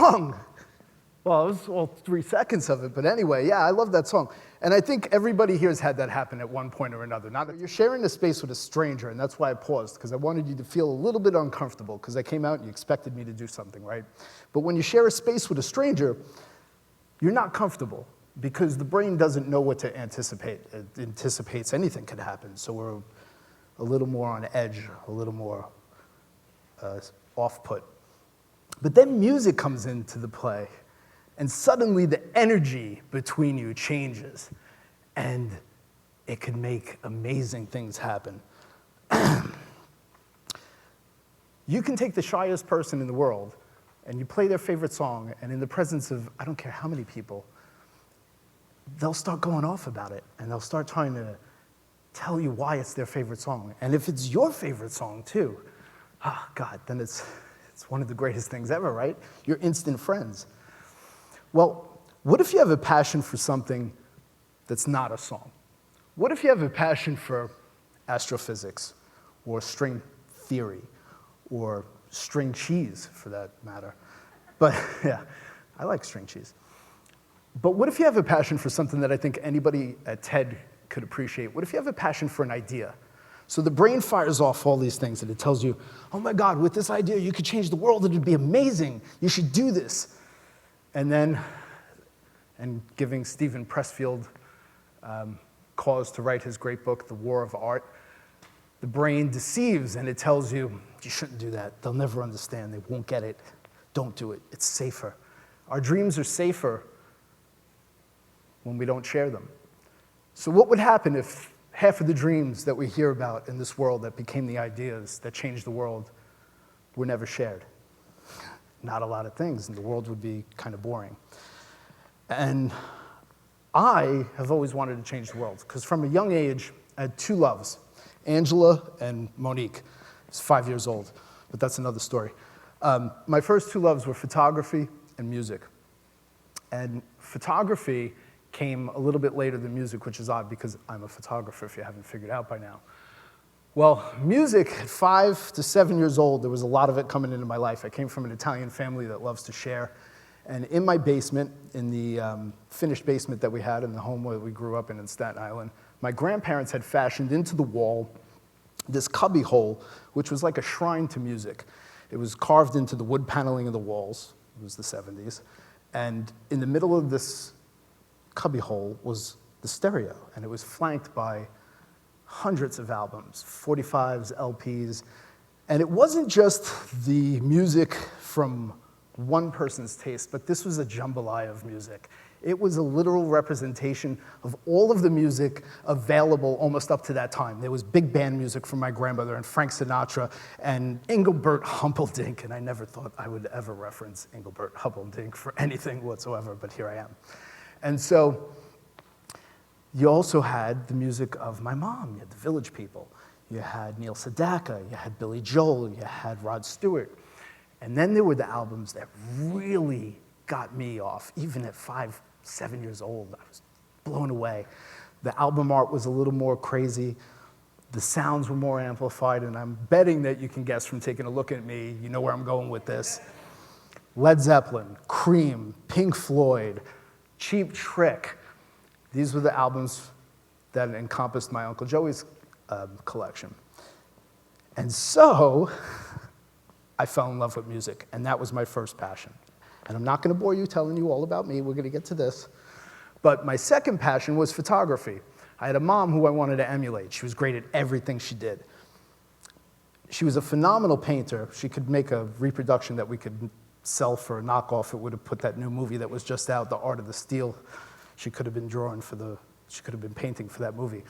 song. Well, it was all 3 seconds of it, but anyway, yeah, I love that song. And I think everybody here has had that happen at one point or another. You're sharing a space with a stranger, and that's why I paused, because I wanted you to feel a little bit uncomfortable, because I came out and you expected me to do something, right? But when you share a space with a stranger, you're not comfortable, because the brain doesn't know what to anticipate. It anticipates anything could happen, so we're a little more on edge, a little more off-put. But then music comes into the play, and suddenly the energy between you changes, and it can make amazing things happen. You can take the shyest person in the world, and you play their favorite song, and in the presence of, I don't care how many people, they'll start going off about it, and they'll start trying to tell you why it's their favorite song. And if it's your favorite song, too, oh, God, then it's one of the greatest things ever, right? You're instant friends. Well, what if you have a passion for something that's not a song? What if you have a passion for astrophysics, or string theory, or string cheese, for that matter? But, yeah, I like string cheese. But what if you have a passion for something that I think anybody at TED could appreciate? What if you have a passion for an idea? So the brain fires off all these things, and it tells you, oh my God, with this idea, you could change the world, it'd be amazing, you should do this. And then, and giving Stephen Pressfield cause to write his great book, The War of Art, the brain deceives, and it tells you, you shouldn't do that, they'll never understand, they won't get it, don't do it, it's safer. Our dreams are safer when we don't share them. So what would happen if half of the dreams that we hear about in this world that became the ideas that changed the world were never shared? Not a lot of things, and the world would be kind of boring. And I have always wanted to change the world, because from a young age, I had 2 loves, Angela and Monique. I was 5 years old, but that's another story. My first 2 loves were photography and music. And photography came a little bit later than music, which is odd because I'm a photographer, if you haven't figured out by now. Well, music at 5 to 7 years old, there was a lot of it coming into my life. I came from an Italian family that loves to share. And in my basement, in the finished basement that we had in the home where we grew up in Staten Island, my grandparents had fashioned into the wall this cubby hole, which was like a shrine to music. It was carved into the wood paneling of the walls. It was the 70s. And in the middle of this cubby hole was the stereo, and it was flanked by hundreds of albums, 45s, LPs, and it wasn't just the music from one person's taste, but this was a jambalaya of music. It was a literal representation of all of the music available almost up to that time. There was big band music from my grandmother and Frank Sinatra and Engelbert Humperdinck, and I never thought I would ever reference Engelbert Humperdinck for anything whatsoever, but here I am. And so you also had the music of my mom. You had the Village People. You had Neil Sedaka. You had Billy Joel. You had Rod Stewart. And then there were the albums that really got me off. Even at 5, 7 years old, I was blown away. The album art was a little more crazy. The sounds were more amplified, and I'm betting that you can guess from taking a look at me, you know where I'm going with this. Led Zeppelin, Cream, Pink Floyd, Cheap Trick. These were the albums that encompassed my Uncle Joey's collection. And so I fell in love with music, and that was my first passion. And I'm not going to bore you telling you all about me. We're going to get to this. But my second passion was photography. I had a mom who I wanted to emulate. She was great at everything she did. She was a phenomenal painter. She could make a reproduction that we could sell for a knockoff. It would have put that new movie that was just out, The Art of the Steal. She could have been she could have been painting for that movie.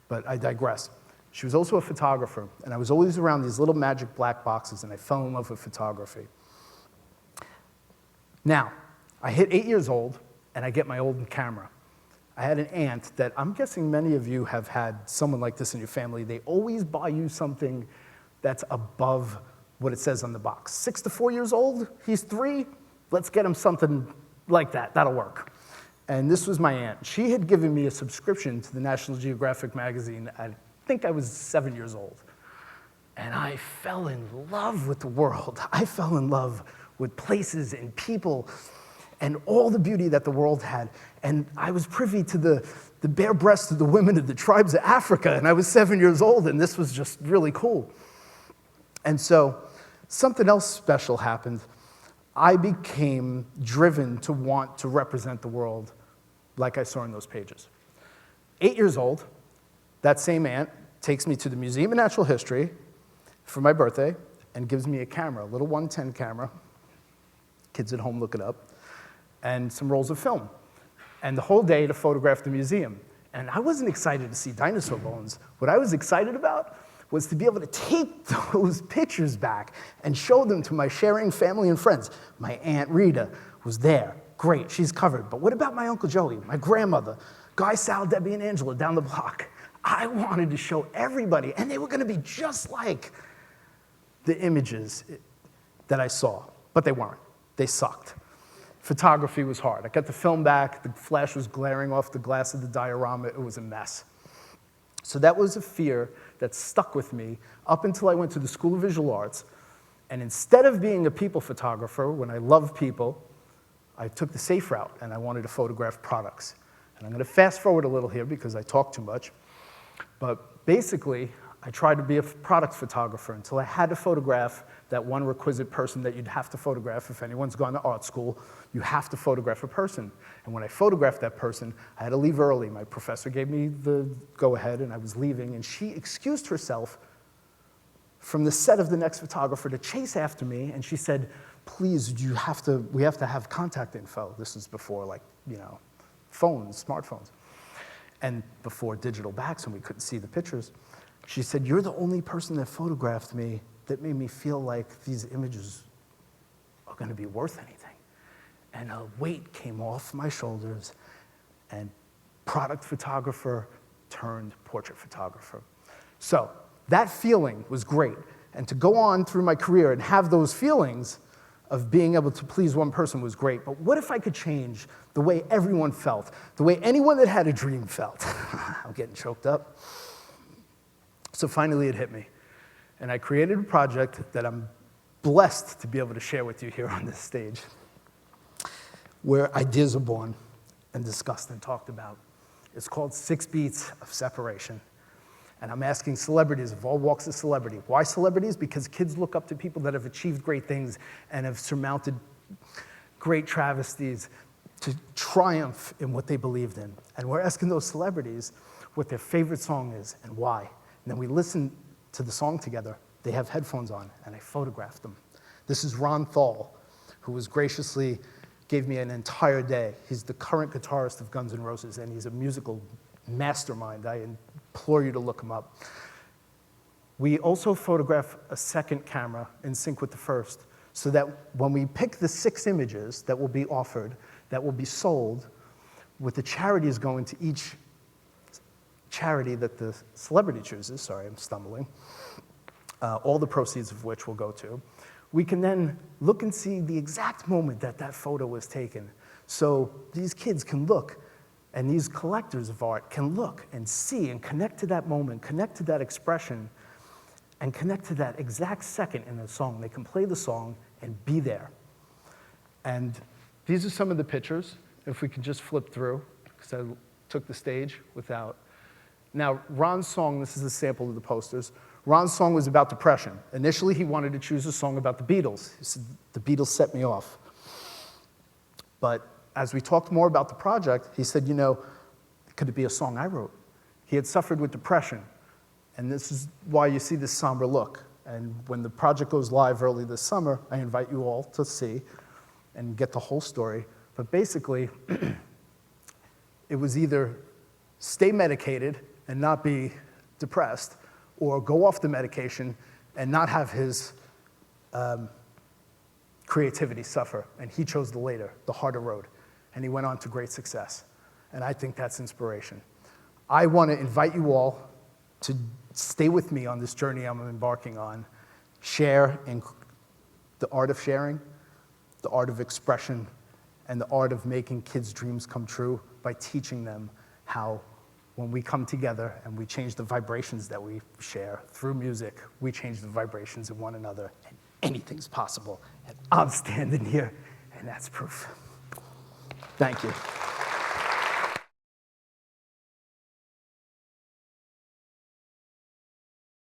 But I digress. She was also a photographer, and I was always around these little magic black boxes, and I fell in love with photography. Now, I hit 8 years old, and I get my old camera. I had an aunt that I'm guessing many of you have had someone like this in your family. They always buy you something that's above what it says on the box. 6 to 4 years old, he's 3, let's get him something like that, that'll work. And this was my aunt. She had given me a subscription to the National Geographic magazine. I think I was 7 years old. And I fell in love with the world. I fell in love with places and people and all the beauty that the world had. And I was privy to the bare breasts of the women of the tribes of Africa, and I was 7 years old, and this was just really cool. And so something else special happened. I became driven to want to represent the world like I saw in those pages. 8 years old, that same aunt takes me to the Museum of Natural History for my birthday and gives me a camera, a little 110 camera. Kids at home look it up. And some rolls of film. And the whole day to photograph the museum. And I wasn't excited to see dinosaur bones. What I was excited about was to be able to take those pictures back and show them to my sharing family and friends. My Aunt Rita was there. Great, she's covered. But what about my Uncle Joey, my grandmother, Guy, Sal, Debbie, and Angela down the block? I wanted to show everybody, and they were going to be just like the images that I saw. But they weren't. They sucked. Photography was hard. I got the film back. The flash was glaring off the glass of the diorama. It was a mess. So that was a fear that stuck with me up until I went to the School of Visual Arts. And instead of being a people photographer, when I love people, I took the safe route, and I wanted to photograph products. And I'm going to fast forward a little here because I talk too much. But basically, I tried to be a product photographer until I had to photograph that one requisite person that you'd have to photograph. If anyone's gone to art school, you have to photograph a person. And when I photographed that person, I had to leave early. My professor gave me the go-ahead, and I was leaving, and she excused herself from the set of the next photographer to chase after me, and she said, please, we have to have contact info. This is before, phones, smartphones, and before digital backs, and we couldn't see the pictures. She said, you're the only person that photographed me that made me feel like these images are going to be worth anything. And a weight came off my shoulders, and product photographer turned portrait photographer. So that feeling was great. And to go on through my career and have those feelings of being able to please one person was great. But what if I could change the way everyone felt, the way anyone that had a dream felt? I'm getting choked up. So finally it hit me. And I created a project that I'm blessed to be able to share with you here on this stage, where ideas are born and discussed and talked about. It's called 6 Beats of Separation. And I'm asking celebrities of all walks of celebrity. Why celebrities? Because kids look up to people that have achieved great things and have surmounted great travesties to triumph in what they believed in. And we're asking those celebrities what their favorite song is and why. And then we listen to the song together. They have headphones on, and I photographed them. This is Ron Thal, who was graciously gave me an entire day. He's the current guitarist of Guns N' Roses, and he's a musical mastermind. I implore you to look him up. We also photograph a second camera in sync with the first, so that when we pick the 6 images that will be offered, that will be sold, with the charities going to each charity that the celebrity chooses, sorry, I'm stumbling, all the proceeds of which will go to, we can then look and see the exact moment that that photo was taken. So these kids can look, and these collectors of art can look and see and connect to that moment, connect to that expression, and connect to that exact second in the song. They can play the song and be there. And these are some of the pictures, if we could just flip through, because I took the stage without. Now, Ron's song, this is a sample of the posters. Ron's song was about depression. Initially, he wanted to choose a song about the Beatles. He said, the Beatles set me off. But as we talked more about the project, he said, could it be a song I wrote? He had suffered with depression, and this is why you see this somber look. And when the project goes live early this summer, I invite you all to see and get the whole story. But basically, it was either stay medicated and not be depressed, or go off the medication and not have his creativity suffer. And he chose the later, the harder road. And he went on to great success. And I think that's inspiration. I want to invite you all to stay with me on this journey I'm embarking on. Share in the art of sharing, the art of expression, and the art of making kids' dreams come true by teaching them how when we come together and we change the vibrations that we share through music, we change the vibrations in one another, and anything's possible. And I'm standing here, and that's proof. Thank you.